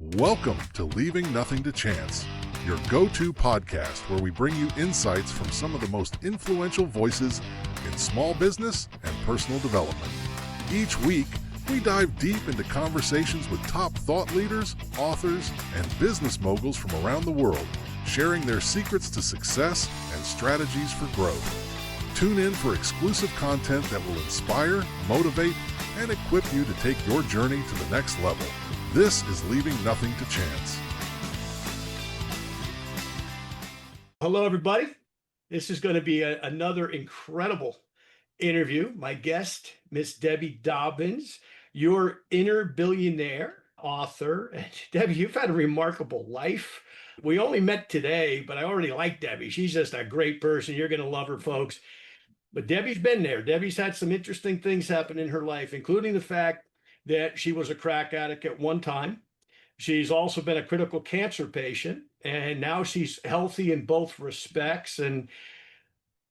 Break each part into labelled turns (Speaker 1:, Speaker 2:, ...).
Speaker 1: Welcome to Leaving Nothing to Chance, your go-to podcast where we bring you insights from some of the most influential voices in small business and personal development. Each week, we dive deep into conversations with top thought leaders, authors, and business moguls from around the world, sharing their secrets to success and strategies for growth. Tune in for exclusive content that will inspire, motivate, and equip you to take your journey to the next level. This is Leaving Nothing to Chance.
Speaker 2: Hello, everybody. This is going to be another incredible interview. My guest, Miss Debbie Dobbins, Your Inner Billionaire author. And Debbie, you've had a remarkable life. We only met today, but I already like Debbie. She's just a great person. You're going to love her, folks. But Debbie's been there. Debbie's had some interesting things happen in her life, including the fact that she was a crack addict at one time. She's also been a critical cancer patient, and now she's healthy in both respects. And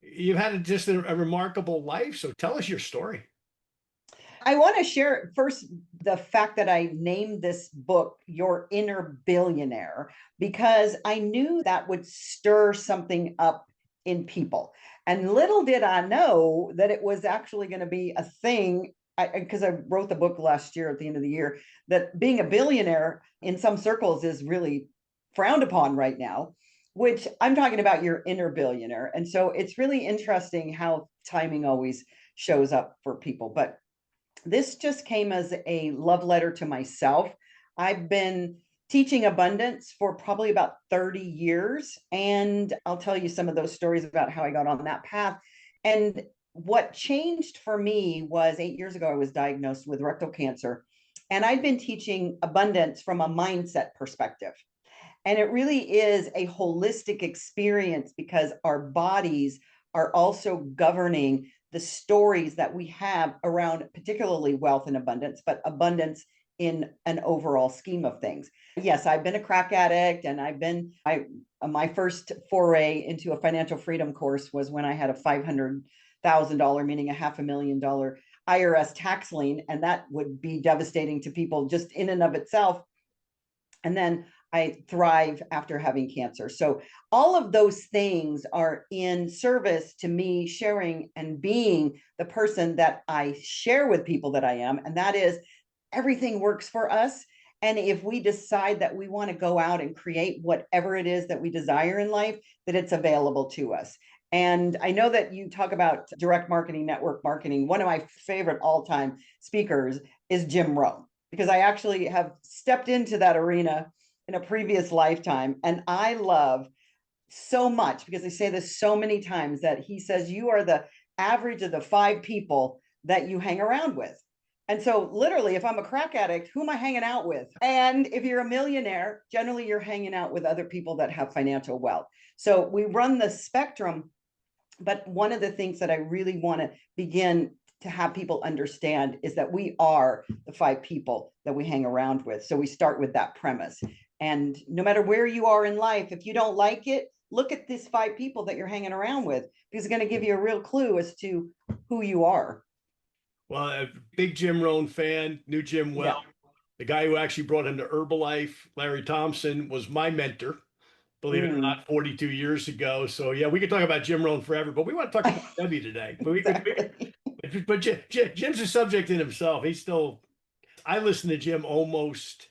Speaker 2: you've had just a remarkable life. So tell us your story.
Speaker 3: I want to share first the fact that I named this book Your Inner Billionaire, because I knew that would stir something up in people. And little did I know that it was actually going to be a thing, because I wrote the book last year at the end of the year, that being a billionaire in some circles is really frowned upon right now, which I'm talking about your inner billionaire. And so it's really interesting how timing always shows up for people. But this just came as a love letter to myself. I've been teaching abundance for probably about 30 years. And I'll tell you some of those stories about how I got on that path. And what changed for me was 8 years ago, I was diagnosed with rectal cancer. And I'd been teaching abundance from a mindset perspective. And it really is a holistic experience because our bodies are also governing the stories that we have around particularly wealth and abundance, but abundance in an overall scheme of things. Yes, I've been a crack addict, and my first foray into a financial freedom course was when I had a $500,000, meaning a $500,000 IRS tax lien, and that would be devastating to people just in and of itself. And then I thrive after having cancer. So all of those things are in service to me sharing and being the person that I share with people that I am. And that is, everything works for us. And if we decide that we want to go out and create whatever it is that we desire in life, that it's available to us. And I know that you talk about direct marketing, network marketing. One of my favorite all-time speakers is Jim Rohn, because I actually have stepped into that arena in a previous lifetime. And I love so much, because I say this so many times, that he says, you are the average of the 5 people that you hang around with. And so literally, if I'm a crack addict, who am I hanging out with? And if you're a millionaire, generally you're hanging out with other people that have financial wealth. So we run the spectrum. But one of the things that I really want to begin to have people understand is that we are the 5 people that we hang around with. So we start with that premise. And no matter where you are in life, if you don't like it, look at these 5 people that you're hanging around with, because it's going to give you a real clue as to who you are.
Speaker 2: Well, a big Jim Rohn fan, knew Jim well. Yeah. The guy who actually brought him to Herbalife, Larry Thompson, was my mentor, believe it or not, 42 years ago. So yeah, we could talk about Jim Rohn forever, but we want to talk about Debbie today. But Jim's a subject in himself. I listen to Jim almost,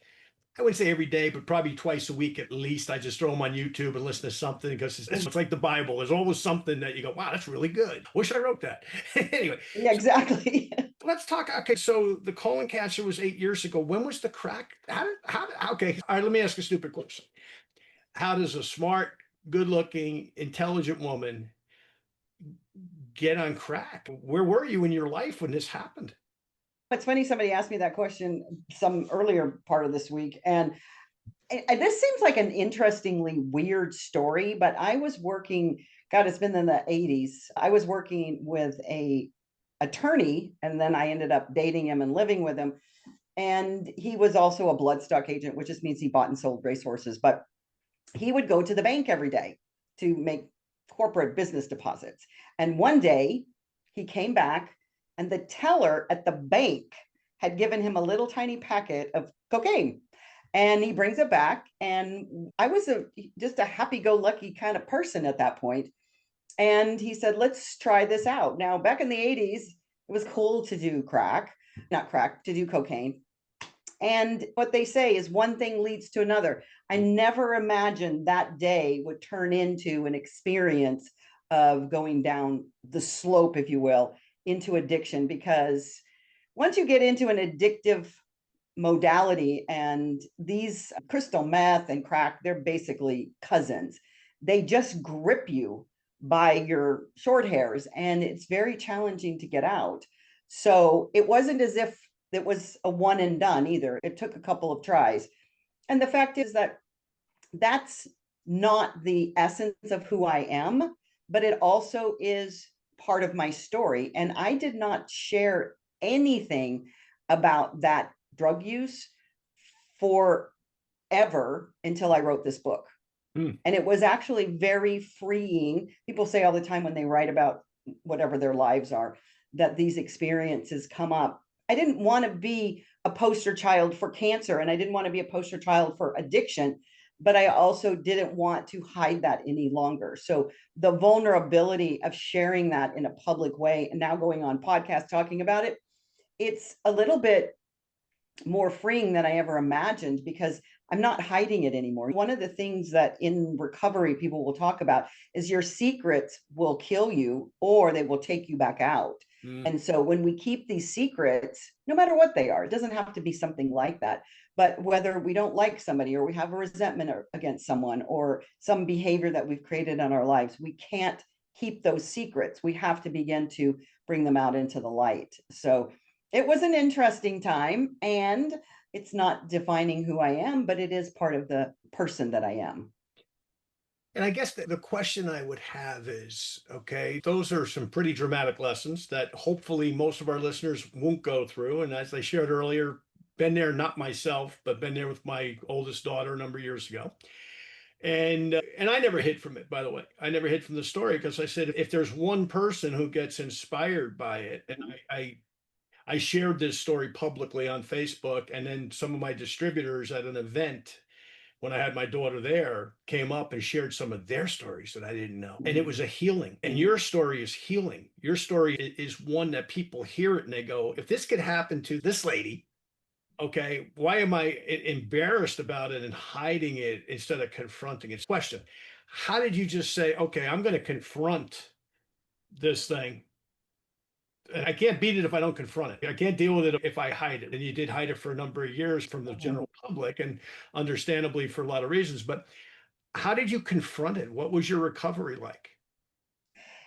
Speaker 2: I wouldn't say every day, but probably twice a week at least. I just throw him on YouTube and listen to something, because it's like the Bible. There's always something that you go, wow, that's really good. Wish I wrote that. Anyway.
Speaker 3: Yeah, exactly.
Speaker 2: Let's talk. Okay, so the colon cancer was 8 years ago. When was the crack? Okay, all right, let me ask a stupid question. How does a smart, good-looking, intelligent woman get on crack? Where were you in your life when this happened?
Speaker 3: It's funny, somebody asked me that question some earlier part of this week, and this seems like an interestingly weird story, but I was working, God, it's been in the 80s. I was working with a attorney, and then I ended up dating him and living with him. And he was also a bloodstock agent, which just means he bought and sold racehorses. But he would go to the bank every day to make corporate business deposits. And one day he came back, and the teller at the bank had given him a little tiny packet of cocaine. And he brings it back. And I was just a happy-go-lucky kind of person at that point. And he said, let's try this out. Now, back in the 80s, it was cool to do to do cocaine. And what they say is one thing leads to another. I never imagined that day would turn into an experience of going down the slope, if you will, into addiction. Because once you get into an addictive modality, and these crystal meth and crack, they're basically cousins. They just grip you by your short hairs, and it's very challenging to get out. So it wasn't as if it was a one and done either. It took a couple of tries. And the fact is that that's not the essence of who I am, but it also is part of my story. And I did not share anything about that drug use forever until I wrote this book. And it was actually very freeing. People say all the time when they write about whatever their lives are, that these experiences come up. I didn't want to be a poster child for cancer, and I didn't want to be a poster child for addiction, but I also didn't want to hide that any longer. So the vulnerability of sharing that in a public way, and now going on podcasts talking about it, it's a little bit more freeing than I ever imagined, because I'm not hiding it anymore. One of the things that in recovery people will talk about is your secrets will kill you or they will take you back out. And so when we keep these secrets, no matter what they are, it doesn't have to be something like that, but whether we don't like somebody or we have a resentment against someone or some behavior that we've created in our lives, we can't keep those secrets. We have to begin to bring them out into the light. So it was an interesting time, and it's not defining who I am, but it is part of the person that I am.
Speaker 2: And I guess the question I would have is, okay, those are some pretty dramatic lessons that hopefully most of our listeners won't go through. And as I shared earlier, been there, not myself, but been there with my oldest daughter a number of years ago. And I never hid from it, by the way. I never hid from the story, because I said, if there's one person who gets inspired by it, and I shared this story publicly on Facebook, and then some of my distributors at an event when I had my daughter there came up and shared some of their stories that I didn't know. And it was a healing. And your story is healing. Your story is one that people hear it and they go, if this could happen to this lady, okay, why am I embarrassed about it and hiding it instead of confronting it? Question: how did you just say, okay, I'm going to confront this thing? I can't beat it if I don't confront it. I can't deal with it if I hide it. And you did hide it for a number of years from the general public, and understandably for a lot of reasons. But how did you confront it? What was your recovery like?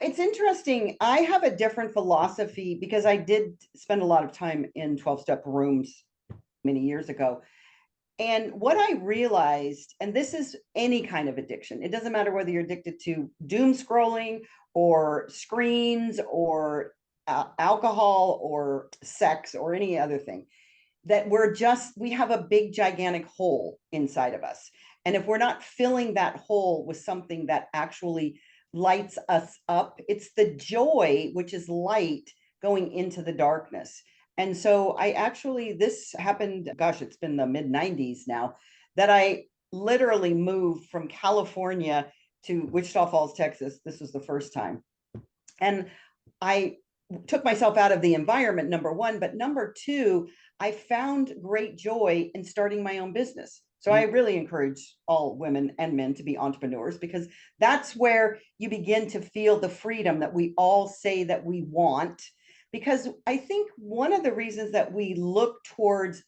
Speaker 3: It's interesting. I have a different philosophy because I did spend a lot of time in 12-step rooms many years ago. And what I realized, and this is any kind of addiction, it doesn't matter whether you're addicted to doom scrolling or screens or alcohol or sex or any other thing, that we have a big gigantic hole inside of us. And if we're not filling that hole with something that actually lights us up, it's the joy, which is light, going into the darkness. And so this happened, gosh, it's been the mid 90s now, that I literally moved from California to Wichita Falls, Texas. This was the first time. And I took myself out of the environment, number one, but number two, I found great joy in starting my own business. So I really encourage all women and men to be entrepreneurs, because that's where you begin to feel the freedom that we all say that we want. Because I think one of the reasons that we look towards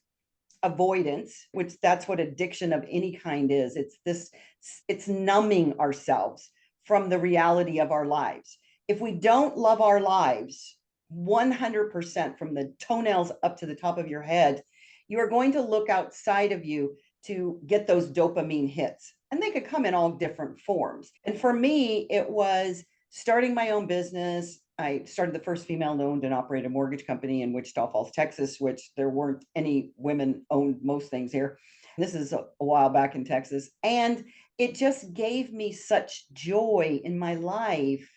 Speaker 3: avoidance, which that's what addiction of any kind is, it's numbing ourselves from the reality of our lives. If we don't love our lives 100% from the toenails up to the top of your head, you are going to look outside of you to get those dopamine hits. And they could come in all different forms. And for me, it was starting my own business. I started the first female-owned and operated mortgage company in Wichita Falls, Texas, which there weren't any women-owned most things here. This is a while back in Texas. And it just gave me such joy in my life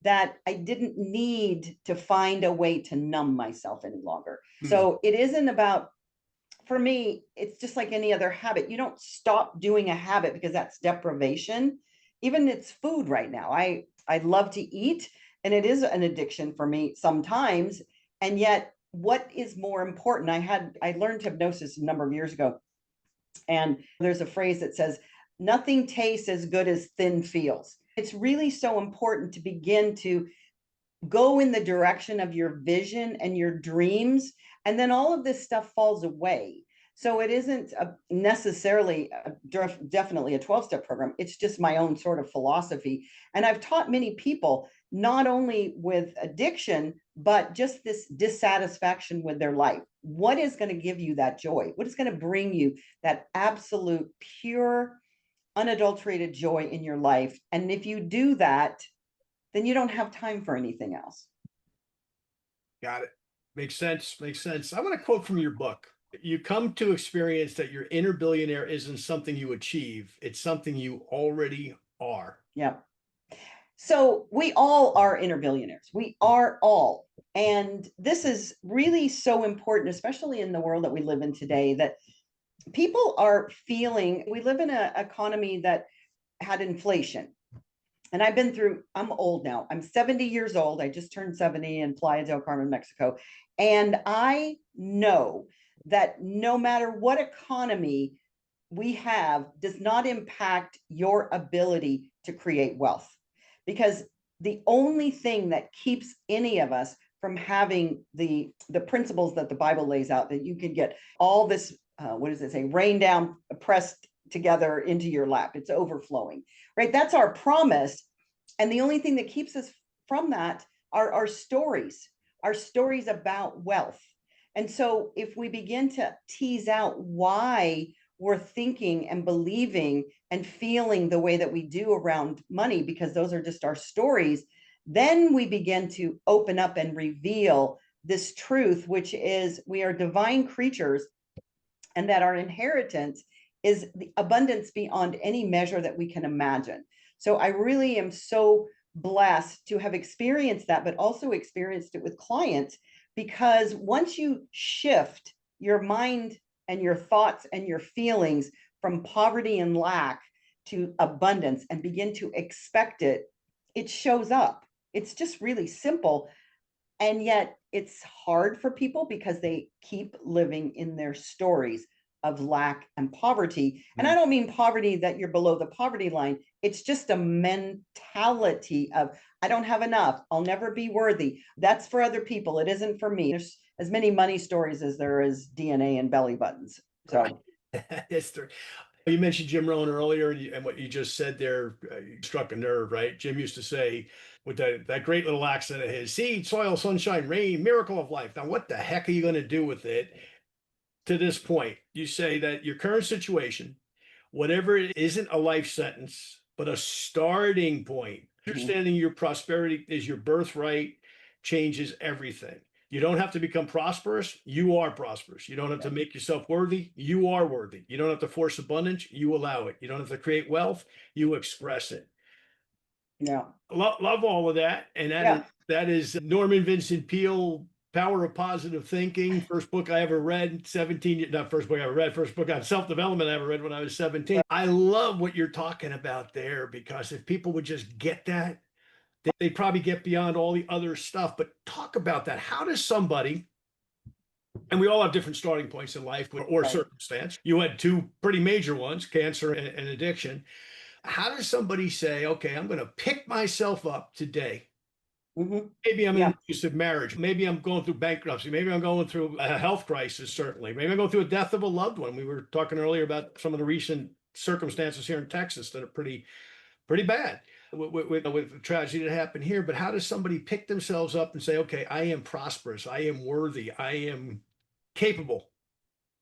Speaker 3: that I didn't need to find a way to numb myself any longer. So it isn't about for me, it's just like any other habit. You don't stop doing a habit because that's deprivation. Even it's food right now. I love to eat, and it is an addiction for me sometimes. And yet, what is more important? I learned hypnosis a number of years ago, and there's a phrase that says, "Nothing tastes as good as thin feels." It's really so important to begin to go in the direction of your vision and your dreams, and then all of this stuff falls away. So it isn't necessarily definitely a 12-step program. It's just my own sort of philosophy. And I've taught many people, not only with addiction, but just this dissatisfaction with their life. What is going to give you that joy? What is going to bring you that absolute, pure, unadulterated joy in your life? And if you do that, then you don't have time for anything else.
Speaker 2: Got it. Makes sense. Makes sense. I want to quote from your book. You come to experience that your inner billionaire isn't something you achieve, it's something you already are.
Speaker 3: Yeah. So we all are inner billionaires. We are all. And this is really so important, especially in the world that we live in today, that people are feeling, we live in an economy that had inflation. And I'm old now. I'm 70 years old. I just turned 70 in Playa del Carmen, Mexico. And I know that no matter what economy we have does not impact your ability to create wealth. Because the only thing that keeps any of us from having the principles that the Bible lays out, that you can get all this, what does it say, rain down, pressed together into your lap. It's overflowing, right? That's our promise. And the only thing that keeps us from that are our stories about wealth. And so if we begin to tease out why we're thinking and believing and feeling the way that we do around money, because those are just our stories, then we begin to open up and reveal this truth, which is we are divine creatures, and that our inheritance is the abundance beyond any measure that we can imagine. So I really am so blessed to have experienced that, but also experienced it with clients, because once you shift your mind and your thoughts and your feelings from poverty and lack to abundance and begin to expect it, it shows up. It's just really simple. And yet it's hard for people because they keep living in their stories of lack and poverty. And I don't mean poverty that you're below the poverty line. It's just a mentality of, I don't have enough. I'll never be worthy. That's for other people. It isn't for me. There's as many money stories as there is DNA and belly buttons. So
Speaker 2: That's true. You mentioned Jim Rohn earlier, and what you just said there struck a nerve, right? Jim used to say, with that great little accent of his, seed, soil, sunshine, rain, miracle of life. Now, what the heck are you going to do with it to this point? You say that your current situation, whatever it isn't a life sentence, but a starting point. Understanding your prosperity is your birthright changes everything. You don't have to become prosperous. You are prosperous. You don't have to make yourself worthy. You are worthy. You don't have to force abundance. You allow it. You don't have to create wealth. You express it.
Speaker 3: Yeah.
Speaker 2: Love all of that. And that is Norman Vincent Peale, Power of Positive Thinking. First book I ever read, 17, not first book I ever read, first book on self-development I ever read when I was 17. I love what you're talking about there, because if people would just get that, they'd probably get beyond all the other stuff. But talk about that. How does somebody, and we all have different starting points in life or circumstance. You had two pretty major ones, cancer and addiction. How does somebody say, okay, I'm going to pick myself up today? Maybe I'm in an abusive marriage. Maybe I'm going through bankruptcy. Maybe I'm going through a health crisis, certainly. Maybe I'm going through a death of a loved one. We were talking earlier about some of the recent circumstances here in Texas that are pretty bad with the tragedy that happened here. But how does somebody pick themselves up and say, okay, I am prosperous, I am worthy, I am capable?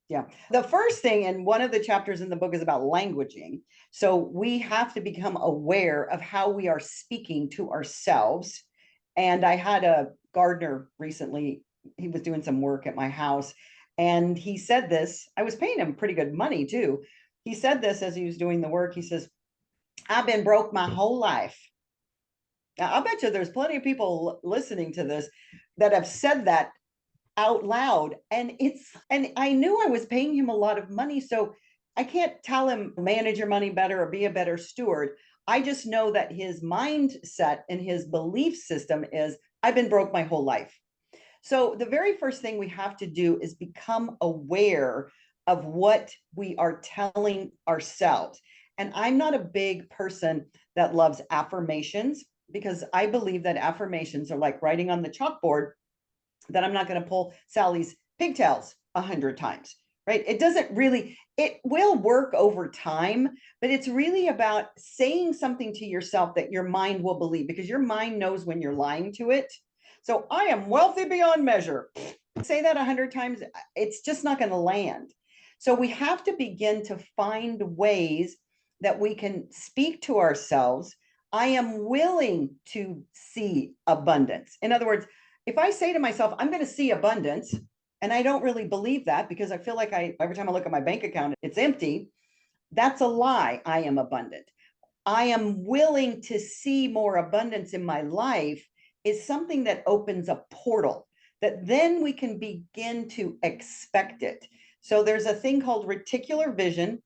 Speaker 3: Yeah. The first thing, and one of the chapters in the book is about languaging. So we have to become aware of how we are speaking to ourselves. And I had a gardener recently, he was doing some work at my house, and he said this. I was paying him pretty good money too. He said this as he was doing the work. He says, I've been broke my whole life. Now, I bet you there's plenty of people listening to this that have said that out loud. And I knew I was paying him a lot of money. So I can't tell him manage your money better or be a better steward. I just know that his mindset and his belief system is I've been broke my whole life. So the very first thing we have to do is become aware of what we are telling ourselves. And I'm not a big person that loves affirmations because I believe that affirmations are like writing on the chalkboard that I'm not going to pull Sally's pigtails 100 times, right? It will work over time, but it's really about saying something to yourself that your mind will believe, because your mind knows when you're lying to it. So I am wealthy beyond measure. Say that 100 times, it's just not going to land. So we have to begin to find ways that we can speak to ourselves. I am willing to see abundance. In other words, if I say to myself, I'm going to see abundance, and I don't really believe that because I feel like every time I look at my bank account, it's empty, that's a lie. I am abundant. I am willing to see more abundance in my life is something that opens a portal that then we can begin to expect it. So there's a thing called reticular vision.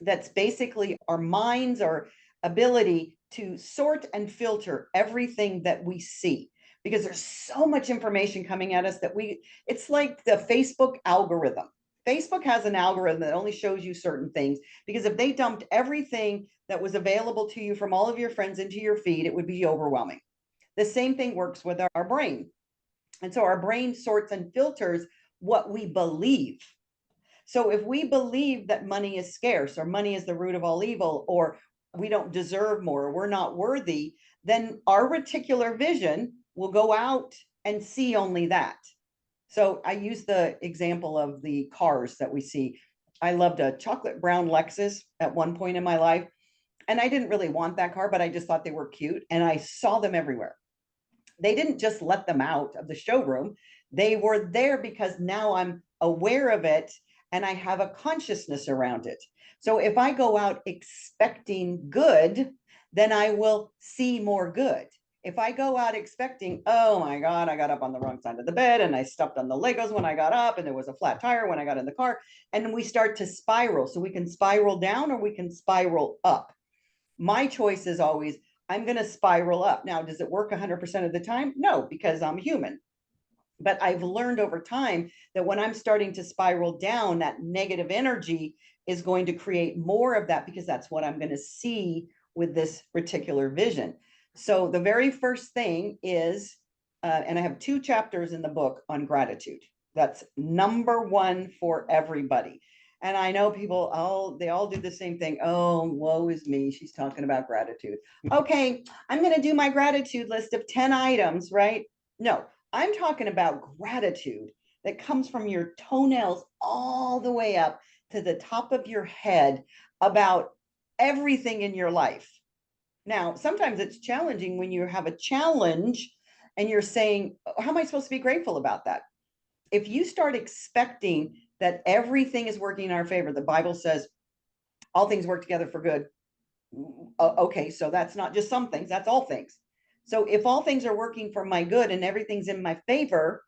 Speaker 3: That's basically our minds, our ability to sort and filter everything that we see, because there's so much information coming at us that it's like the Facebook algorithm. Facebook has an algorithm that only shows you certain things, because if they dumped everything that was available to you from all of your friends into your feed, it would be overwhelming. The same thing works with our brain. And so our brain sorts and filters what we believe. So if we believe that money is scarce, or money is the root of all evil, or we don't deserve more, or we're not worthy, then our reticular vision will go out and see only that. So I use the example of the cars that we see. I loved a chocolate brown Lexus at one point in my life, and I didn't really want that car, but I just thought they were cute, and I saw them everywhere. They didn't just let them out of the showroom. They were there because now I'm aware of it and I have a consciousness around it. So if I go out expecting good, then I will see more good. If I go out expecting, oh my God, I got up on the wrong side of the bed and I stepped on the Legos when I got up and there was a flat tire when I got in the car, and we start to spiral. So we can spiral down or we can spiral up. My choice is always, I'm going to spiral up. Now, does it work 100% of the time? No, because I'm human. But I've learned over time that when I'm starting to spiral down, that negative energy is going to create more of that, because that's what I'm going to see with this reticular vision. So the very first thing is, and I have 2 chapters in the book on gratitude. That's number 1 for everybody. And I know people, they all do the same thing. Oh, woe is me. She's talking about gratitude. Okay, I'm going to do my gratitude list of 10 items, right? No, I'm talking about gratitude that comes from your toenails all the way up to the top of your head about everything in your life. Now, sometimes it's challenging when you have a challenge and you're saying, how am I supposed to be grateful about that? If you start expecting that everything is working in our favor, the Bible says all things work together for good. Okay, so that's not just some things, that's all things. So if all things are working for my good and everything's in my favor,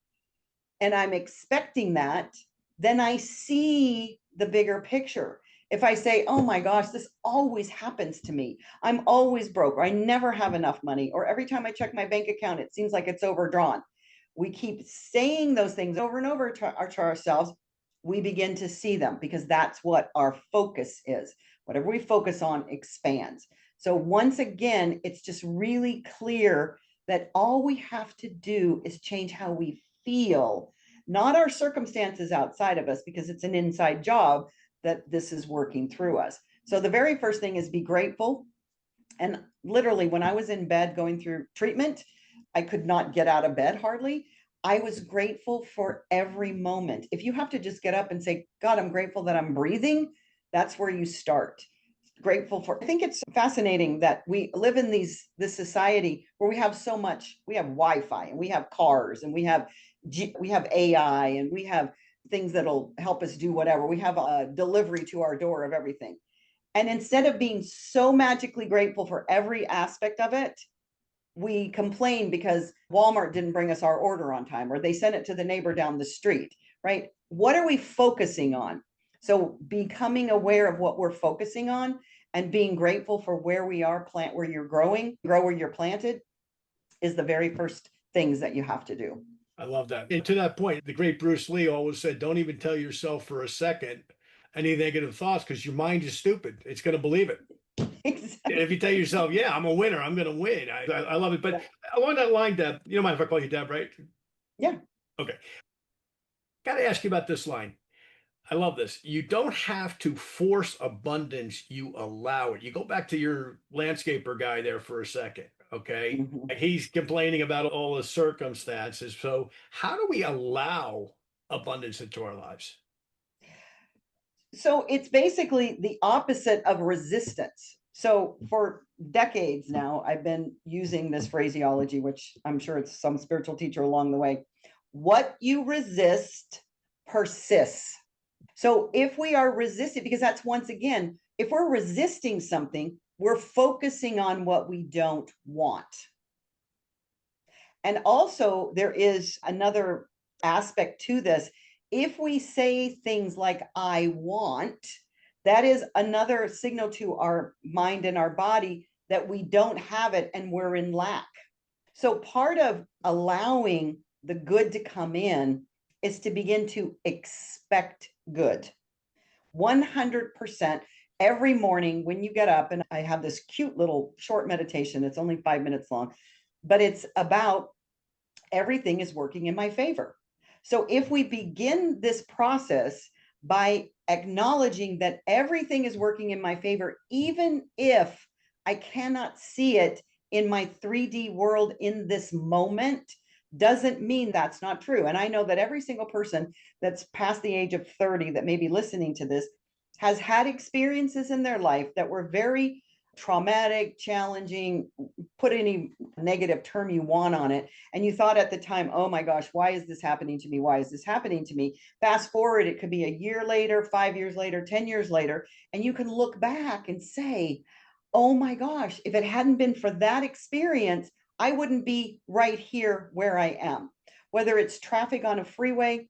Speaker 3: and I'm expecting that, then I see the bigger picture. If I say, oh my gosh, this always happens to me, I'm always broke, or I never have enough money, or every time I check my bank account, it seems like it's overdrawn. We keep saying those things over and over to ourselves. We begin to see them, because that's what our focus is. Whatever we focus on expands. So once again, it's just really clear that all we have to do is change how we feel, not our circumstances outside of us, because it's an inside job that this is working through us. So the very first thing is be grateful. And literally, when I was in bed going through treatment, I could not get out of bed hardly. I was grateful for every moment. If you have to just get up and say, God, I'm grateful that I'm breathing, that's where you start. Grateful for, I think it's fascinating that we live in this society where we have so much. We have Wi-Fi and we have cars and we have AI and we have things that'll help us do whatever. We have a delivery to our door of everything. And instead of being so magically grateful for every aspect of it, We complain because Walmart didn't bring us our order on time, or they sent it to the neighbor down the street, right? What are we focusing on? So becoming aware of what we're focusing on and being grateful for where we are, plant where you're growing, grow where you're planted, is the very first things that you have to do.
Speaker 2: I love that. And to that point, the great Bruce Lee always said, don't even tell yourself for a second any negative thoughts, because your mind is stupid. It's going to believe it.
Speaker 3: Exactly.
Speaker 2: And if you tell yourself, yeah, I'm a winner, I'm going to win. I love it. But along that line, Deb, you don't mind if I call you Deb, right?
Speaker 3: Yeah.
Speaker 2: Okay. Got to ask you about this line. I love this. You don't have to force abundance, you allow it. You go back to your landscaper guy there for a second. Okay.
Speaker 3: Mhm.
Speaker 2: He's complaining about all the circumstances. So, how do we allow abundance into our lives?
Speaker 3: So it's basically the opposite of resistance. So for decades now, I've been using this phraseology, which I'm sure it's some spiritual teacher along the way. What you resist persists. So if we are resisting, because that's once again, if we're resisting something, we're focusing on what we don't want. And also, there is another aspect to this. If we say things like, I want, that is another signal to our mind and our body that we don't have it and we're in lack. So, part of allowing the good to come in is to begin to expect good. 100% every morning when you get up, and I have this cute little short meditation, it's only 5 minutes long, but it's about everything is working in my favor. So if we begin this process by acknowledging that everything is working in my favor, even if I cannot see it in my 3D world in this moment, doesn't mean that's not true. And I know that every single person that's past the age of 30 that may be listening to this has had experiences in their life that were very traumatic, challenging, put any negative term you want on it. And you thought at the time, oh my gosh, why is this happening to me? Why is this happening to me? Fast forward, it could be a year later, 5 years later, 10 years later, and you can look back and say, oh my gosh, if it hadn't been for that experience, I wouldn't be right here where I am. Whether it's traffic on a freeway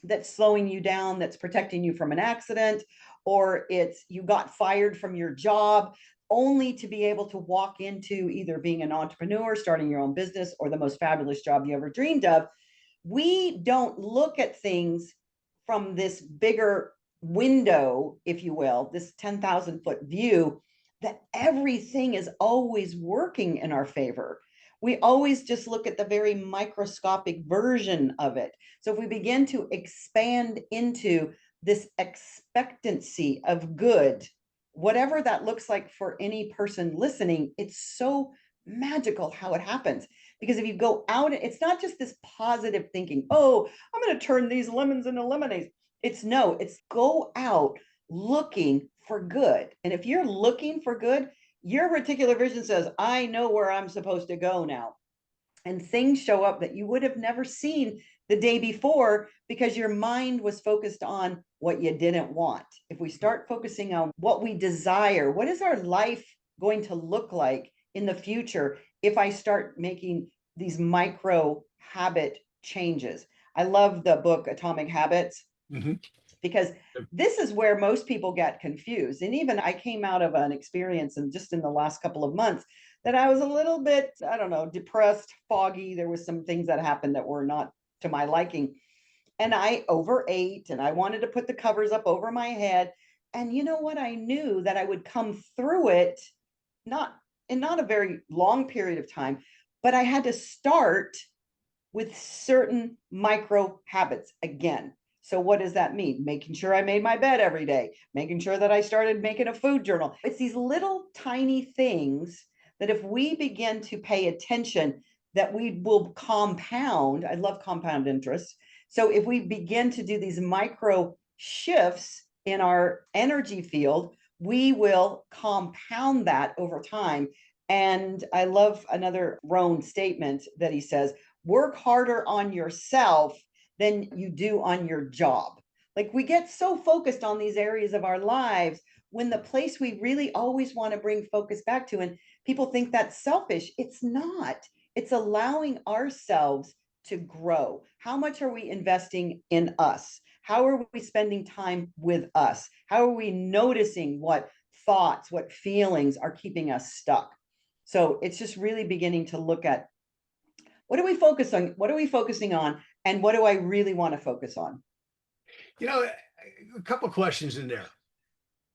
Speaker 3: that's slowing you down, that's protecting you from an accident, or it's you got fired from your job only to be able to walk into either being an entrepreneur, starting your own business, or the most fabulous job you ever dreamed of. We don't look at things from this bigger window, if you will, this 10,000-foot view, that everything is always working in our favor. We always just look at the very microscopic version of it. So if we begin to expand into this expectancy of good, whatever that looks like for any person listening, it's so magical how it happens. Because if you go out, it's not just this positive thinking, oh, I'm going to turn these lemons into lemonades. It's go out looking for good. And if you're looking for good, your reticular vision says, I know where I'm supposed to go now. And things show up that you would have never seen the day before because your mind was focused on what you didn't want. If we start focusing on what we desire, what is our life going to look like in the future if I start making these micro habit changes? I love the book Atomic Habits. Mm-hmm. Because this is where most people get confused. And even I came out of an experience and just in the last couple of months that I was a little bit, I don't know, depressed, foggy. There was some things that happened that were not to my liking. And I overate and I wanted to put the covers up over my head. And you know what? I knew that I would come through it, not a very long period of time, but I had to start with certain micro habits again. So what does that mean? Making sure I made my bed every day, making sure that I started making a food journal. It's these little tiny things that if we begin to pay attention, that we will compound. I love compound interest. So if we begin to do these micro shifts in our energy field, we will compound that over time. And I love another Rohn statement that he says, work harder on yourself than you do on your job. Like we get so focused on these areas of our lives when the place we really always want to bring focus back to, and people think that's selfish. It's not. It's allowing ourselves to grow. How much are we investing in us? How are we spending time with us? How are we noticing what thoughts, what feelings are keeping us stuck? So it's just really beginning to look at, what do we focus on? What are we focusing on? And what do I really want to focus on?
Speaker 2: A couple of questions in there.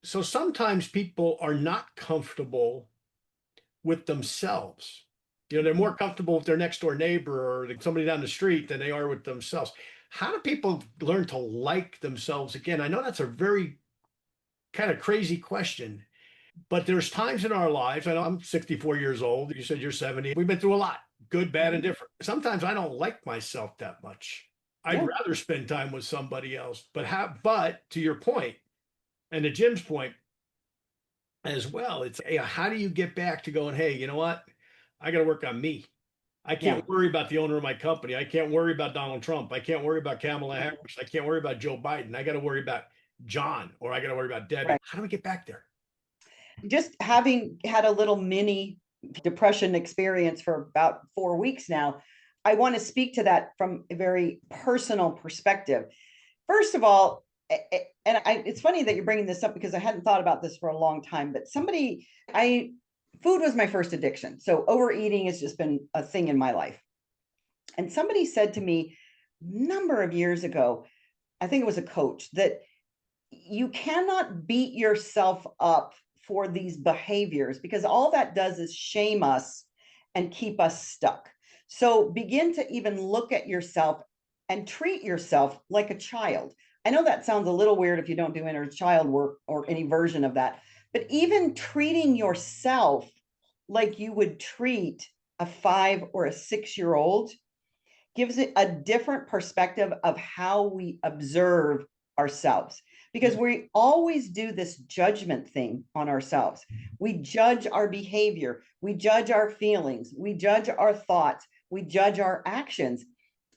Speaker 2: So sometimes people are not comfortable with themselves. They're more comfortable with their next door neighbor or somebody down the street than they are with themselves. How do people learn to like themselves again? I know that's a very kind of crazy question, but there's times in our lives. I know I'm 64 years old. You said you're 70. We've been through a lot, good, bad, and different. Sometimes I don't like myself that much. I'd rather spend time with somebody else. But to your point, and to Jim's point as well, it's how do you get back to going, hey, you know what? I got to work on me. I can't worry about the owner of my company. I can't worry about Donald Trump. I can't worry about Kamala Harris. I can't worry about Joe Biden. I got to worry about John, or I got to worry about Debbie. Right. How do we get back there?
Speaker 3: Just having had a little mini depression experience for about 4 weeks now, I want to speak to that from a very personal perspective. First of all, it's funny that you're bringing this up, because I hadn't thought about this for a long time, but food was my first addiction. So overeating has just been a thing in my life. And somebody said to me a number of years ago, I think it was a coach, that you cannot beat yourself up for these behaviors, because all that does is shame us and keep us stuck. So begin to even look at yourself and treat yourself like a child. I know that sounds a little weird if you don't do inner child work or any version of that, but even treating yourself like you would treat a 5 or a 6-year-old gives it a different perspective of how we observe ourselves. Because we always do this judgment thing on ourselves. We judge our behavior, we judge our feelings, we judge our thoughts, we judge our actions.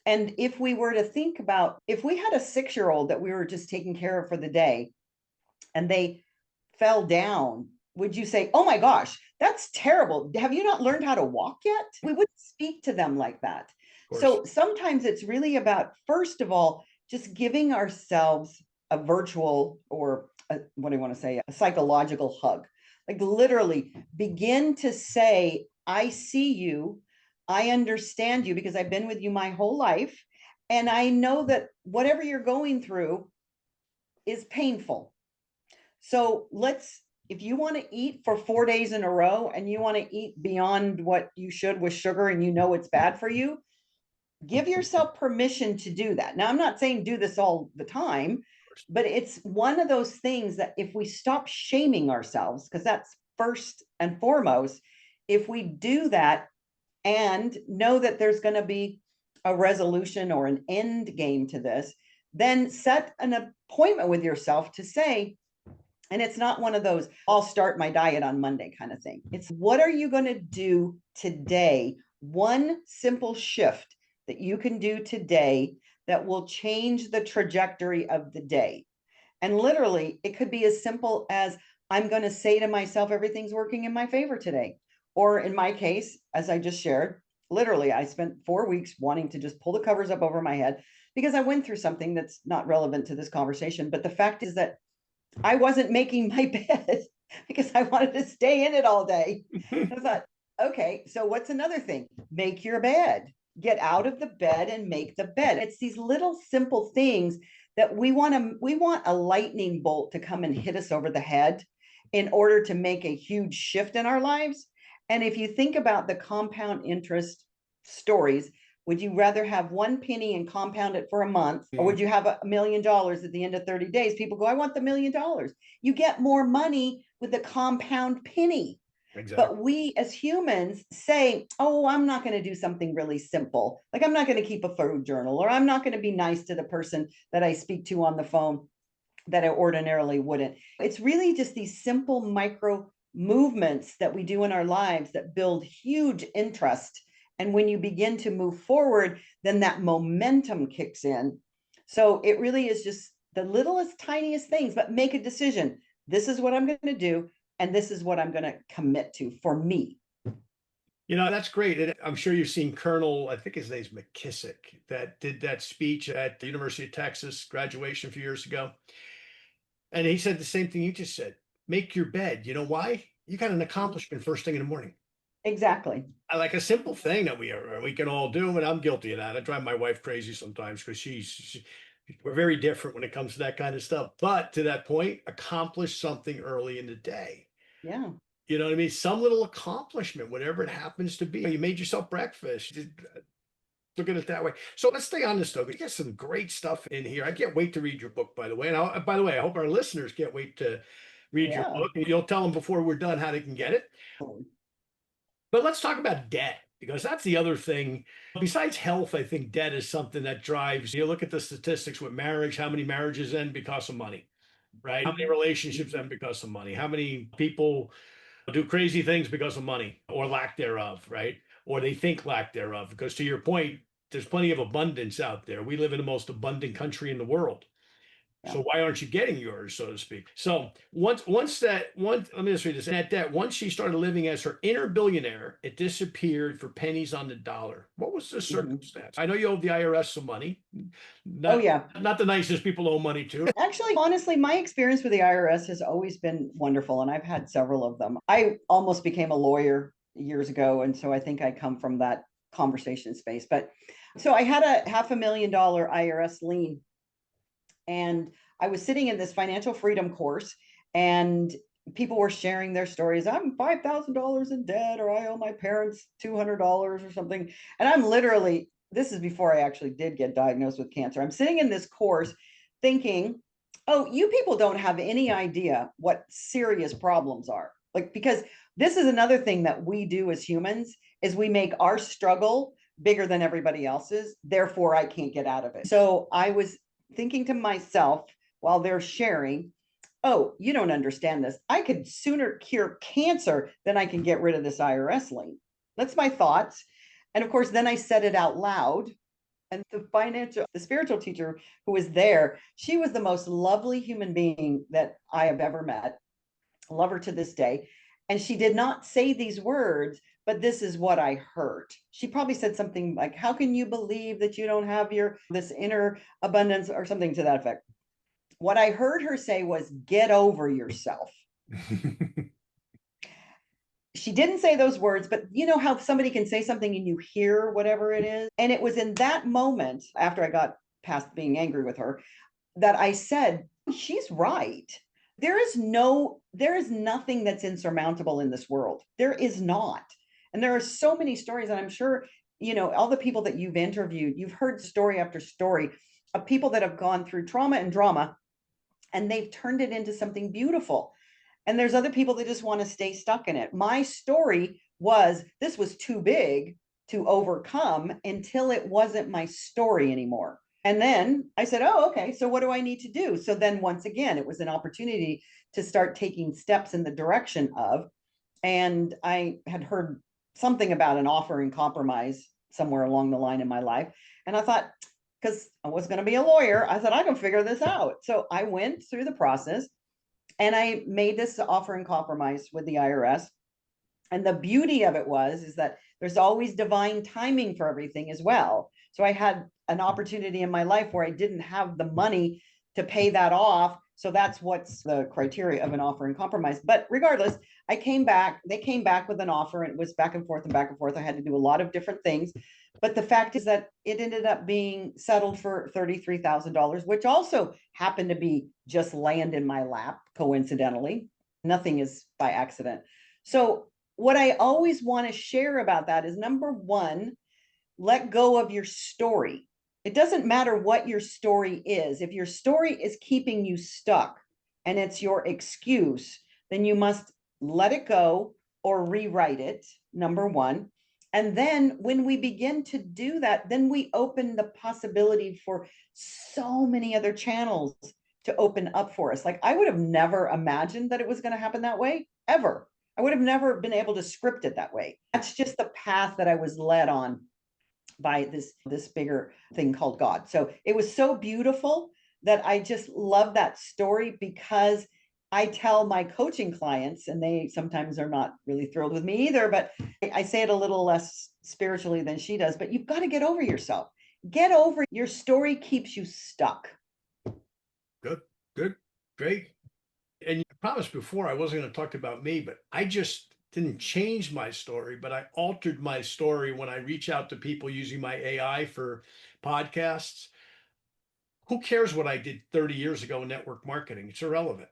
Speaker 3: And if we were to think about, if we had a 6-year-old that we were just taking care of for the day and they fell down, would you say, oh my gosh, that's terrible. Have you not learned how to walk yet? We wouldn't speak to them like that. So sometimes it's really about, first of all, just giving ourselves a virtual, or a psychological hug. Like literally begin to say, I see you. I understand you, because I've been with you my whole life. And I know that whatever you're going through is painful. So if you want to eat for 4 days in a row and you want to eat beyond what you should with sugar, and you know it's bad for you, give yourself permission to do that. Now, I'm not saying do this all the time, but it's one of those things that if we stop shaming ourselves, because that's first and foremost, if we do that and know that there's going to be a resolution or an end game to this, then set an appointment with yourself to say, and it's not one of those, I'll start my diet on Monday kind of thing. It's, what are you going to do today? One simple shift that you can do today that will change the trajectory of the day. And literally, it could be as simple as, I'm going to say to myself, everything's working in my favor today. Or in my case, as I just shared, literally, I spent 4 weeks wanting to just pull the covers up over my head because I went through something that's not relevant to this conversation. But the fact is that I wasn't making my bed because I wanted to stay in it all day. I thought, okay, so what's another thing? Make your bed. Get out of the bed and make the bed. It's these little simple things that we want a lightning bolt to come and hit us over the head in order to make a huge shift in our lives. And if you think about the compound interest stories, would you rather have 1 penny and compound it for a month, or would you have $1 million at the end of 30 days? People go, I want the $1 million. You get more money with the compound penny. Exactly. But we as humans say, oh, I'm not going to do something really simple. Like, I'm not going to keep a food journal, or I'm not going to be nice to the person that I speak to on the phone that I ordinarily wouldn't. It's really just these simple micro movements that we do in our lives that build huge interest. And when you begin to move forward, then that momentum kicks in. So it really is just the littlest, tiniest things, but make a decision. This is what I'm going to do. And this is what I'm going to commit to for me.
Speaker 2: That's great. And I'm sure you've seen Colonel, I think his name's McKissick, that did that speech at the University of Texas graduation a few years ago. And he said the same thing you just said. Make your bed. You know why? You got an accomplishment first thing in the morning.
Speaker 3: Exactly.
Speaker 2: I like a simple thing that we can all do, and I'm guilty of that. I drive my wife crazy sometimes because we're very different when it comes to that kind of stuff. But to that point, accomplish something early in the day.
Speaker 3: Yeah.
Speaker 2: You know what I mean? Some little accomplishment, whatever it happens to be. You made yourself breakfast. Look at it that way. So let's stay on this though. You got some great stuff in here. I can't wait to read your book, by the way. And by the way, I hope our listeners can't wait to read your book. You'll tell them before we're done how they can get it. But let's talk about debt, because that's the other thing. Besides health, I think debt is something that drives. You look at the statistics with marriage, how many marriages end because of money, right? How many relationships end because of money? How many people do crazy things because of money or lack thereof, right? Or they think lack thereof. Because to your point, there's plenty of abundance out there. We live in the most abundant country in the world. So why aren't you getting yours, so to speak? So let me just read this. At that, once she started living as her inner billionaire, it disappeared for pennies on the dollar. What was the circumstance? I know you owe the IRS some money. Not the nicest people owe money to.
Speaker 3: Actually, honestly, my experience with the IRS has always been wonderful, and I've had several of them. I almost became a lawyer years ago, and so I think I come from that conversation space. But so I had a $500,000 IRS lien. And I was sitting in this financial freedom course, and people were sharing their stories. I'm $5,000 in debt, or I owe my parents $200 or something. And I'm literally, this is before I actually did get diagnosed with cancer. I'm sitting in this course thinking, oh, you people don't have any idea what serious problems are. Like, because this is another thing that we do as humans is we make our struggle bigger than everybody else's. Therefore, I can't get out of it. So I was thinking to myself while they're sharing, oh, you don't understand this. I could sooner cure cancer than I can get rid of this IRS lien. That's my thoughts. And of course, then I said it out loud. And the spiritual teacher who was there, she was the most lovely human being that I have ever met. I love her to this day. And she did not say these words, but this is what I heard. She probably said something like, how can you believe that you don't have this inner abundance, or something to that effect? What I heard her say was, get over yourself. She didn't say those words, but you know how somebody can say something and you hear whatever it is? And it was in that moment, after I got past being angry with her, that I said, she's right. There is nothing that's insurmountable in this world. There is not. And there are so many stories, and I'm sure, all the people that you've interviewed, you've heard story after story of people that have gone through trauma and drama, and they've turned it into something beautiful. And there's other people that just want to stay stuck in it. My story this was too big to overcome until it wasn't my story anymore. And then I said, oh, okay, so what do I need to do? So then once again, it was an opportunity to start taking steps in the direction of, and I had heard something about an offer and compromise somewhere along the line in my life. And I thought, because I was going to be a lawyer, I thought I can figure this out. So I went through the process and I made this offer and compromise with the IRS. And the beauty of it is that there's always divine timing for everything as well. So I had an opportunity in my life where I didn't have the money to pay that off. So that's what's the criteria of an offer and compromise. But regardless, they came back with an offer, and it was back and forth and back and forth. I had to do a lot of different things. But the fact is that it ended up being settled for $33,000, which also happened to be just land in my lap, coincidentally. Nothing is by accident. So what I always want to share about that is, number one, let go of your story. It doesn't matter what your story is. If your story is keeping you stuck and it's your excuse, then you must let it go or rewrite it, number one. And then when we begin to do that, then we open the possibility for so many other channels to open up for us. Like, I would have never imagined that it was going to happen that way, ever. I would have never been able to script it that way. That's just the path that I was led on by this bigger thing called God. So it was so beautiful that I just love that story, because I tell my coaching clients, and they sometimes are not really thrilled with me either, but I say it a little less spiritually than she does, but you've got to get over yourself. Get over your story keeps you stuck.
Speaker 2: Good, good, great. And you promised before I wasn't going to talk about me, but I just didn't change my story, but I altered my story when I reach out to people using my AI for podcasts. Who cares what I did 30 years ago in network marketing? It's irrelevant.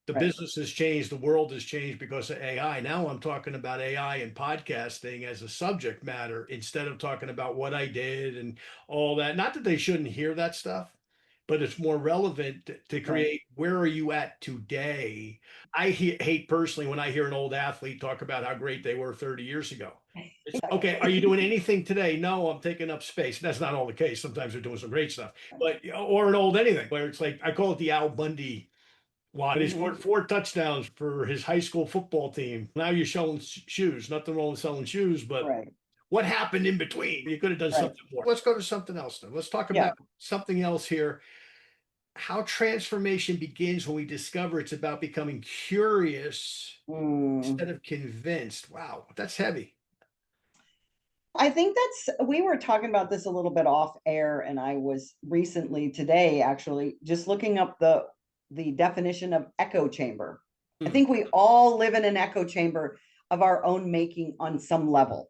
Speaker 2: The
Speaker 3: Right.
Speaker 2: business has changed, the world has changed because of AI. Now I'm talking about AI and podcasting as a subject matter instead of talking about what I did and all that. Not that they shouldn't hear that stuff, but it's more relevant to create where are you at today? I hate personally when I hear an old athlete talk about how great they were 30 years ago. It's okay. Are you doing anything today? No, I'm taking up space. That's not all the case. Sometimes they're doing some great stuff, but or an old anything where it's like I call it the Al Bundy. Why he scored 4 touchdowns for his high school football team. Now you're selling shoes. Nothing wrong with selling shoes, but
Speaker 3: Right.
Speaker 2: what happened in between? You could have done
Speaker 3: Right.
Speaker 2: something more. Let's go to something else then. Let's talk about something else here. How transformation begins when we discover it's about becoming curious instead of convinced. Wow, that's heavy.
Speaker 3: I think we were talking about this a little bit off air, and I was recently today actually just looking up the definition of echo chamber. I think we all live in an echo chamber of our own making on some level.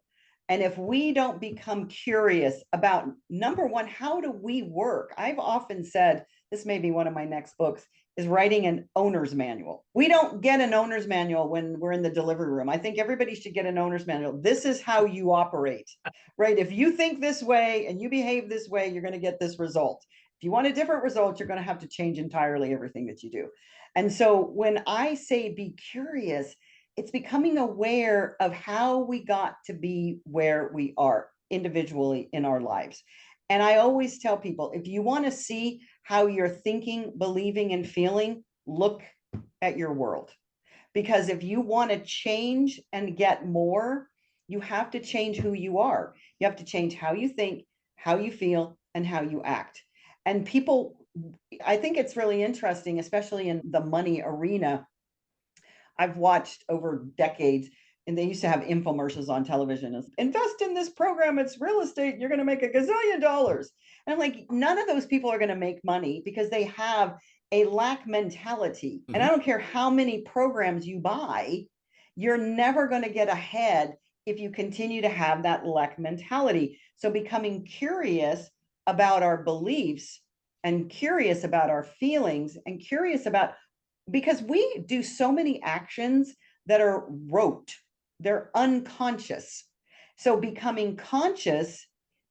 Speaker 3: And if we don't become curious about, number one, how do we work? I've often said, this may be one of my next books, is writing an owner's manual. We don't get an owner's manual when we're in the delivery room. I think everybody should get an owner's manual. This is how you operate, right? If you think this way and you behave this way, you're going to get this result. If you want a different result, you're going to have to change entirely everything that you do. And so when I say be curious, it's becoming aware of how we got to be where we are individually in our lives. And I always tell people, if you want to see how you're thinking, believing, and feeling, look at your world. Because if you want to change and get more, you have to change who you are. You have to change how you think, how you feel, and how you act. And people, I think it's really interesting, especially in the money arena. I've watched over decades, and they used to have infomercials on television as invest in this program, it's real estate, you're going to make $1 gazillion. And I'm like, none of those people are going to make money because they have a lack mentality. And I don't care how many programs you buy, you're never going to get ahead if you continue to have that lack mentality. So becoming curious about our beliefs and curious about our feelings and curious about, because we do so many actions that are rote, they're unconscious. So becoming conscious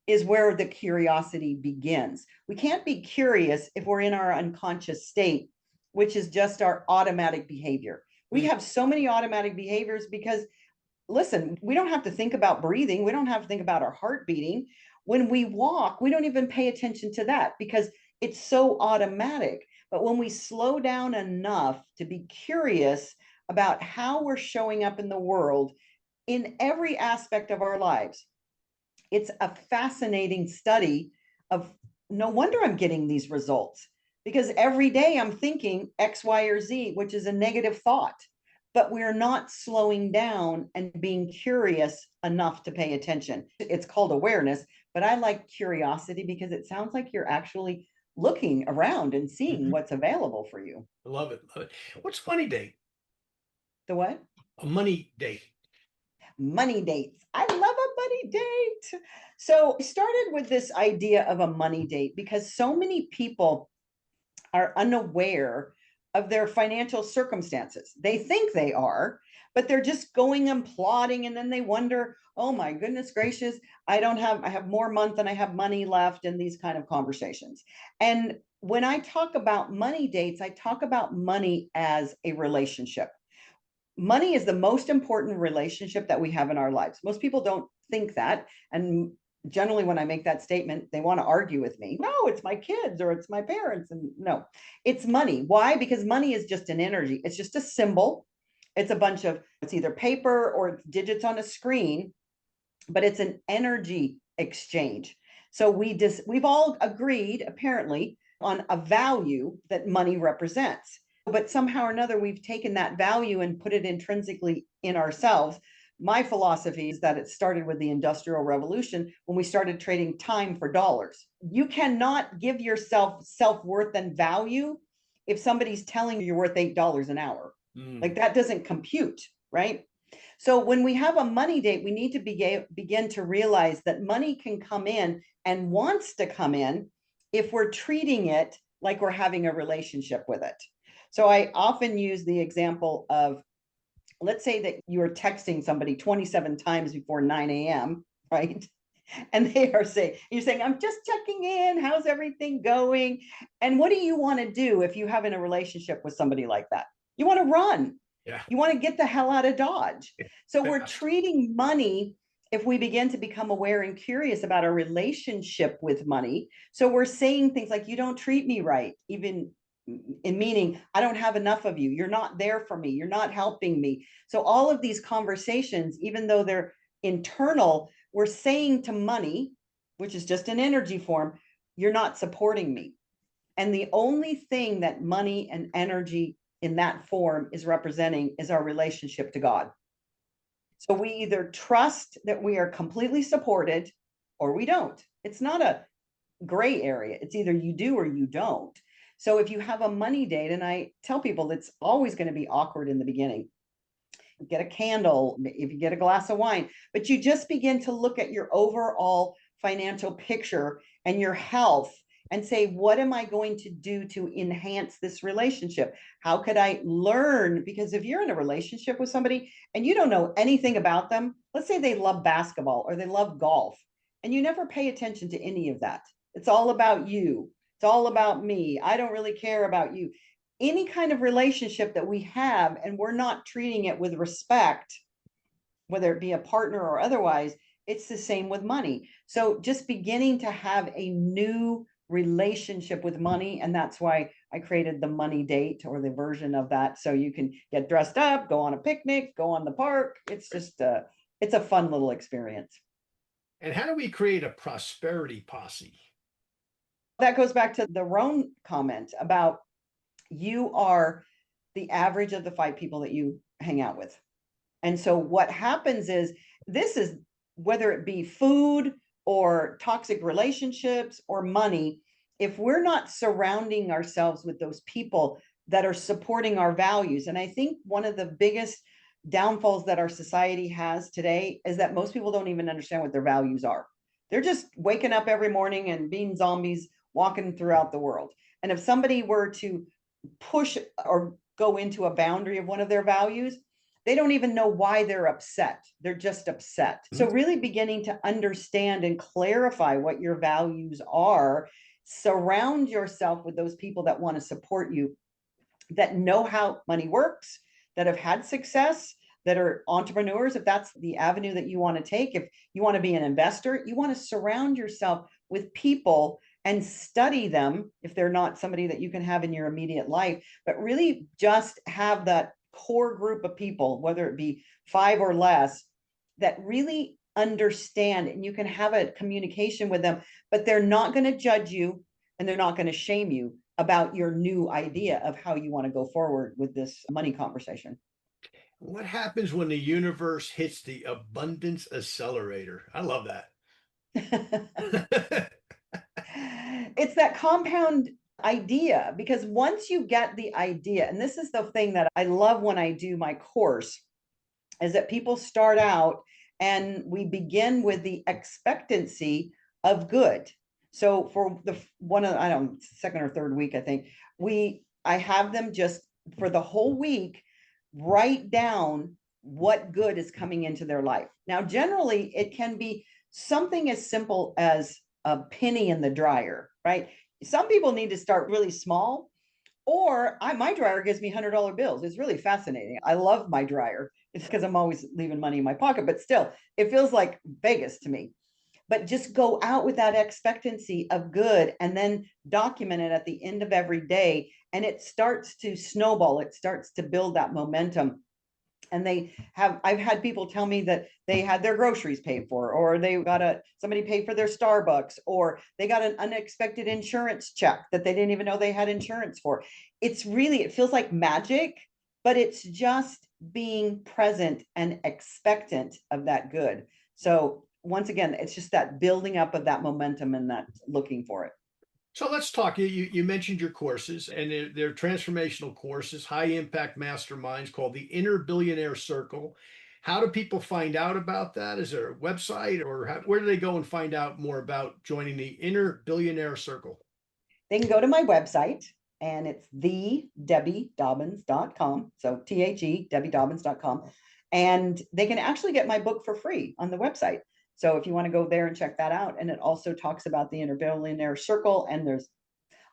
Speaker 3: is where the curiosity begins. We can't be curious if we're in our unconscious state, which is just our automatic behavior. We have so many automatic behaviors because, listen, we don't have to think about breathing. We don't have to think about our heart beating. When we walk, we don't even pay attention to that because it's so automatic. But when we slow down enough to be curious about how we're showing up in the world in every aspect of our lives, it's a fascinating study of no wonder I'm getting these results because every day I'm thinking X, Y, or Z, which is a negative thought, but we're not slowing down and being curious enough to pay attention. It's called awareness, but I like curiosity because it sounds like you're actually looking around and seeing what's available for you.
Speaker 2: I love it. Love it. What's money date?
Speaker 3: The what?
Speaker 2: A money date.
Speaker 3: Money dates. I love a money date. So I started with this idea of a money date because so many people are unaware of their financial circumstances. They think they are, but they're just going and plodding, and then they wonder, oh my goodness gracious, I have more month than I have money left, and these kind of conversations. And when I talk about money dates, I talk about money as a relationship. Money is the most important relationship that we have in our lives. Most people don't think that. And generally, when I make that statement, they want to argue with me. No, it's my kids or it's my parents. And no, it's money. Why? Because money is just an energy. It's just a symbol. It's either paper or it's digits on a screen, but it's an energy exchange. So we've all agreed, apparently, on a value that money represents. But somehow or another, we've taken that value and put it intrinsically in ourselves. My philosophy is that it started with the Industrial Revolution when we started trading time for dollars. You cannot give yourself self-worth and value if somebody's telling you you're worth $8 an hour. Like that doesn't compute, right? So when we have a money date, we need to begin to realize that money can come in and wants to come in if we're treating it like we're having a relationship with it. So I often use the example of, let's say that you are texting somebody 27 times before 9 a.m., right? And they are saying, you're saying, I'm just checking in. How's everything going? And what do you want to do if you have in a relationship with somebody like that? You want to run.
Speaker 2: Yeah.
Speaker 3: You want to get the hell out of Dodge. So we're treating money, if we begin to become aware and curious about our relationship with money. So we're saying things like, you don't treat me right, even in meaning, I don't have enough of you. You're not there for me. You're not helping me. So all of these conversations, even though they're internal, we're saying to money, which is just an energy form, you're not supporting me. And the only thing that money and energy in that form is representing is our relationship to God. So we either trust that we are completely supported or we don't. It's not a gray area. It's either you do or you don't. So if you have a money date, and I tell people it's always going to be awkward in the beginning, get a candle, if you get a glass of wine, but you just begin to look at your overall financial picture and your health and say, what am I going to do to enhance this relationship? How could I learn? Because if you're in a relationship with somebody and you don't know anything about them, let's say they love basketball or they love golf, and you never pay attention to any of that. It's all about you. It's all about me. I don't really care about you. Any kind of relationship that we have and we're not treating it with respect, whether it be a partner or otherwise, it's the same with money. So just beginning to have a new relationship with money. And that's why I created the money date, or the version of that. So you can get dressed up, go on a picnic, go on the park. It's just it's a fun little experience.
Speaker 2: And how do we create a prosperity posse?
Speaker 3: That goes back to the Roan comment about you are the average of the 5 people that you hang out with. And so what happens is, this is whether it be food or toxic relationships or money, if we're not surrounding ourselves with those people that are supporting our values. And I think one of the biggest downfalls that our society has today is that most people don't even understand what their values are. They're just waking up every morning and being zombies walking throughout the world. And if somebody were to push or go into a boundary of one of their values, they don't even know why they're upset. They're just upset. So really beginning to understand and clarify what your values are, surround yourself with those people that want to support you, that know how money works, that have had success, that are entrepreneurs, if that's the avenue that you want to take. If you want to be an investor, you want to surround yourself with people and study them if they're not somebody that you can have in your immediate life, but really just have that core group of people, whether it be 5 or less, that really understand, and you can have a communication with them, but they're not going to judge you and they're not going to shame you about your new idea of how you want to go forward with this money conversation.
Speaker 2: What happens when the universe hits the abundance accelerator? I love that.
Speaker 3: It's that compound idea, because once you get the idea, and this is the thing that I love when I do my course, is that people start out and we begin with the expectancy of good. So for the I don't know, second or third week, I think I have them just for the whole week write down what good is coming into their life. Now, generally, it can be something as simple as a penny in the dryer, right? Some people need to start really small, or my dryer gives me $100 bills. It's really fascinating. I love my dryer. It's because I'm always leaving money in my pocket, but still, it feels like Vegas to me. But just go out with that expectancy of good and then document it at the end of every day. And it starts to snowball. It starts to build that momentum. And I've had people tell me that they had their groceries paid for, or they got somebody paid for their Starbucks, or they got an unexpected insurance check that they didn't even know they had insurance for. It feels like magic, but it's just being present and expectant of that good. So once again, it's just that building up of that momentum and that looking for it.
Speaker 2: So let's talk. You mentioned your courses, and they're transformational courses, high impact masterminds called the Inner Billionaire Circle. How do people find out about that? Is there a website, or where do they go and find out more about joining the Inner Billionaire Circle?
Speaker 3: They can go to my website, and it's thedebbiedobbins.com. So Debbiedobbins.com. And they can actually get my book for free on the website. So if you want to go there and check that out, and it also talks about the Inner Billionaire Circle, and there's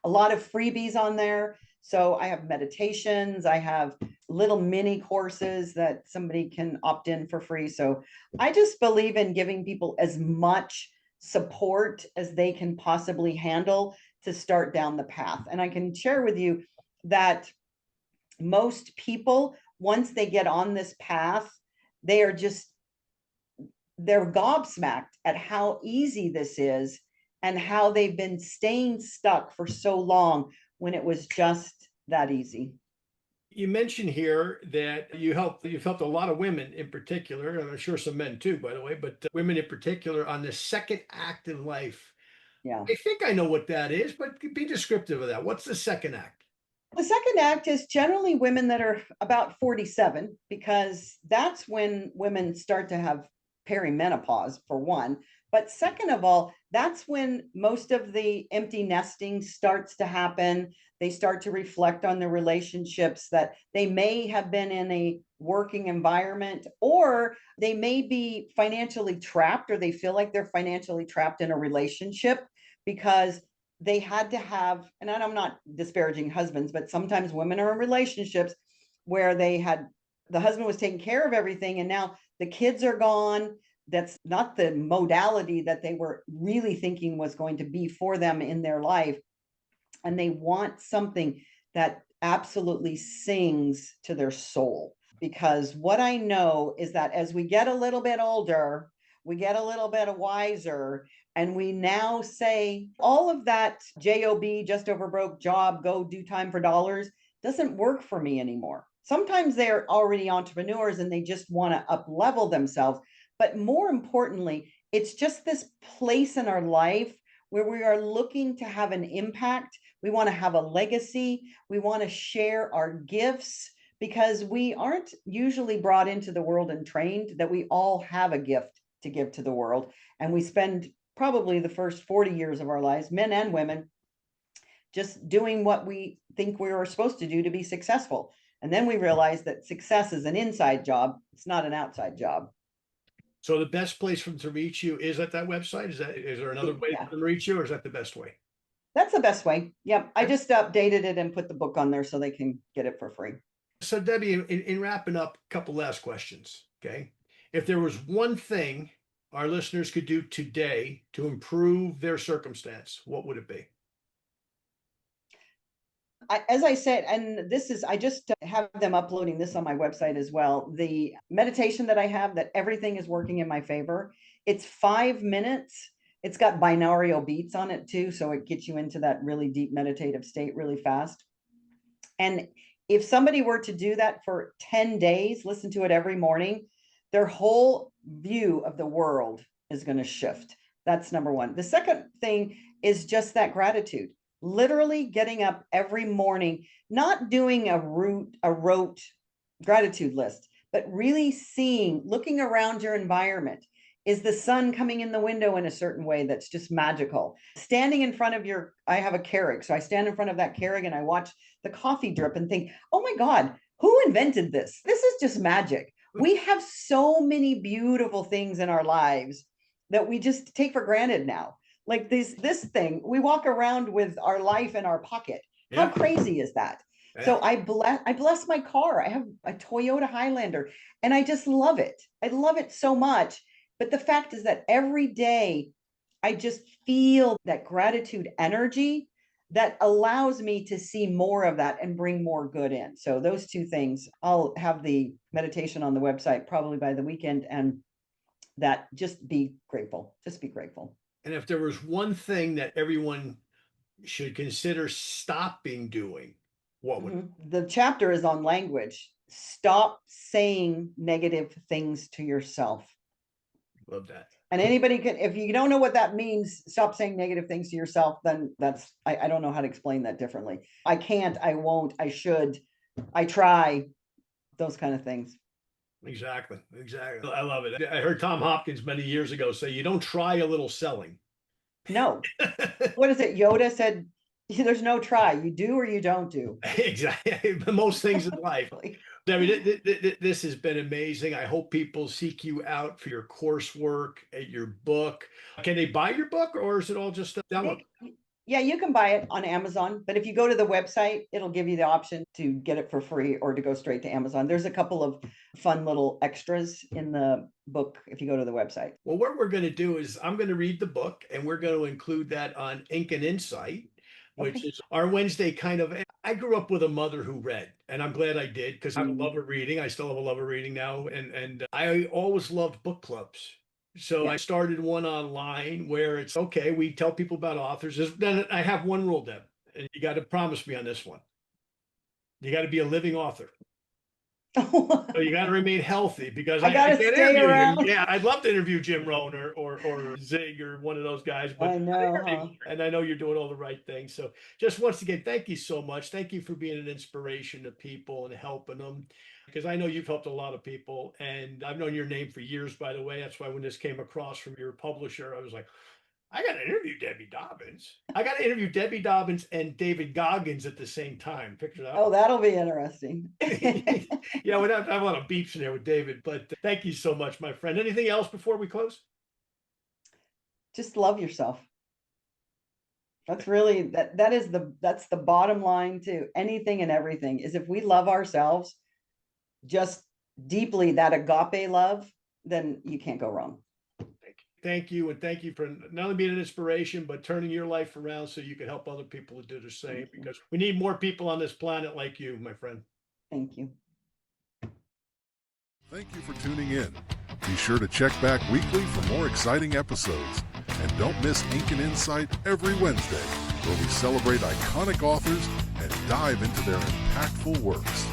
Speaker 3: a lot of freebies on there. So I have meditations, I have little mini courses that somebody can opt in for free. So I just believe in giving people as much support as they can possibly handle to start down the path. And I can share with you that most people, once they get on this path, they're gobsmacked at how easy this is and how they've been staying stuck for so long when it was just that easy.
Speaker 2: You mentioned here that you've helped a lot of women in particular, and I'm sure some men too, by the way, but women in particular on the second act in life.
Speaker 3: Yeah.
Speaker 2: I think I know what that is, but be descriptive of that. What's the second act?
Speaker 3: The second act is generally women that are about 47, because that's when women start to have perimenopause, for one. But second of all, that's when most of the empty nesting starts to happen. They start to reflect on their relationships, that they may have been in a working environment, or they may be financially trapped, or they feel like they're financially trapped in a relationship because they had to have, and I'm not disparaging husbands, but sometimes women are in relationships where the husband was taking care of everything, and now the kids are gone. That's not the modality that they were really thinking was going to be for them in their life. And they want something that absolutely sings to their soul. Because what I know is that as we get a little bit older, we get a little bit wiser, and we now say all of that job, just over broke, job, go do time for dollars, doesn't work for me anymore. Sometimes they're already entrepreneurs and they just want to up level themselves. But more importantly, it's just this place in our life where we are looking to have an impact. We want to have a legacy. We want to share our gifts, because we aren't usually brought into the world and trained that we all have a gift to give to the world. And we spend probably the first 40 years of our lives, men and women, just doing what we think we were supposed to do to be successful. And then we realize that success is an inside job. It's not an outside job.
Speaker 2: So the best place for them to reach you is at that website? Is there another way for them to reach you, or is that the best way?
Speaker 3: That's the best way. Yep. I just updated it and put the book on there so they can get it for free.
Speaker 2: So Debbie, in wrapping up, a couple last questions. Okay. If there was one thing our listeners could do today to improve their circumstance, what would it be?
Speaker 3: As I said, and I just have them uploading this on my website as well. The meditation that I have, that everything is working in my favor. It's 5 minutes. It's got binaural beats on it too. So it gets you into that really deep meditative state really fast. And if somebody were to do that for 10 days, listen to it every morning, their whole view of the world is going to shift. That's number one. The second thing is just that gratitude. Literally getting up every morning, not doing a rote gratitude list, but really looking around your environment. Is the sun coming in the window in a certain way that's just magical? Standing in front of I have a Keurig, so I stand in front of that Keurig and I watch the coffee drip and think, oh my God, who invented this? This is just magic. We have so many beautiful things in our lives that we just take for granted now. Like this thing, we walk around with our life in our pocket. How crazy is that? Yeah. So I bless my car. I have a Toyota Highlander and I just love it. I love it so much. But the fact is that every day I just feel that gratitude energy that allows me to see more of that and bring more good in. So those two things, I'll have the meditation on the website probably by the weekend, and that just be grateful. Just be grateful.
Speaker 2: And if there was one thing that everyone should consider stopping doing, what would
Speaker 3: The chapter is on language. Stop saying negative things to yourself.
Speaker 2: Love that.
Speaker 3: And anybody can, if you don't know what that means, stop saying negative things to yourself, then that's, I don't know how to explain that differently. I can't, I won't, I should, I try, those kind of things.
Speaker 2: Exactly. I love it. I heard Tom Hopkins many years ago say, you don't try a little selling.
Speaker 3: No. What is it? Yoda said, there's no try. You do or you don't do.
Speaker 2: Exactly. Most things in life. Debbie, this has been amazing. I hope people seek you out for your coursework, your book. Can they buy your book, or is it all just a demo?
Speaker 3: Yeah, you can buy it on Amazon, but if you go to the website, it'll give you the option to get it for free or to go straight to Amazon. There's a couple of fun little extras in the book if you go to the website.
Speaker 2: Well, what we're going to do is I'm going to read the book, and we're going to include that on Ink and Insight, which is our Wednesday kind of. I grew up with a mother who read, and I'm glad I did, because I have a love of reading. I still have a love of reading now. And I always loved book clubs. So I started one online where it's okay. We tell people about authors. Then I have one rule, Deb, and you got to promise me on this one. You got to be a living author. So you got to remain healthy, because I
Speaker 3: gotta
Speaker 2: can't
Speaker 3: stay
Speaker 2: interview
Speaker 3: around.
Speaker 2: you. Yeah, I'd love to interview Jim Rohn or Zig or one of those guys, but
Speaker 3: I know, huh?
Speaker 2: and I know you're doing all the right things. So just once again, thank you so much. Thank you for being an inspiration to people and helping them, because I know you've helped a lot of people, and I've known your name for years, by the way. That's why when this came across from your publisher, I was like, I got to interview Debbie Dobbins. I got to interview Debbie Dobbins and David Goggins at the same time. Picture that.
Speaker 3: Oh, that'll be interesting.
Speaker 2: Yeah, we have a lot of beeps in there with David, but thank you so much, my friend. Anything else before we close?
Speaker 3: Just love yourself. That's really, that's the bottom line to anything and everything, is if we love ourselves just deeply, that agape love, then you can't go wrong.
Speaker 2: Thank you. And thank you for not only being an inspiration, but turning your life around so you can help other people to do the same, because we need more people on this planet like you, my friend.
Speaker 3: Thank you.
Speaker 1: Thank you for tuning in. Be sure to check back weekly for more exciting episodes. And don't miss Ink and Insight every Wednesday, where we celebrate iconic authors and dive into their impactful works.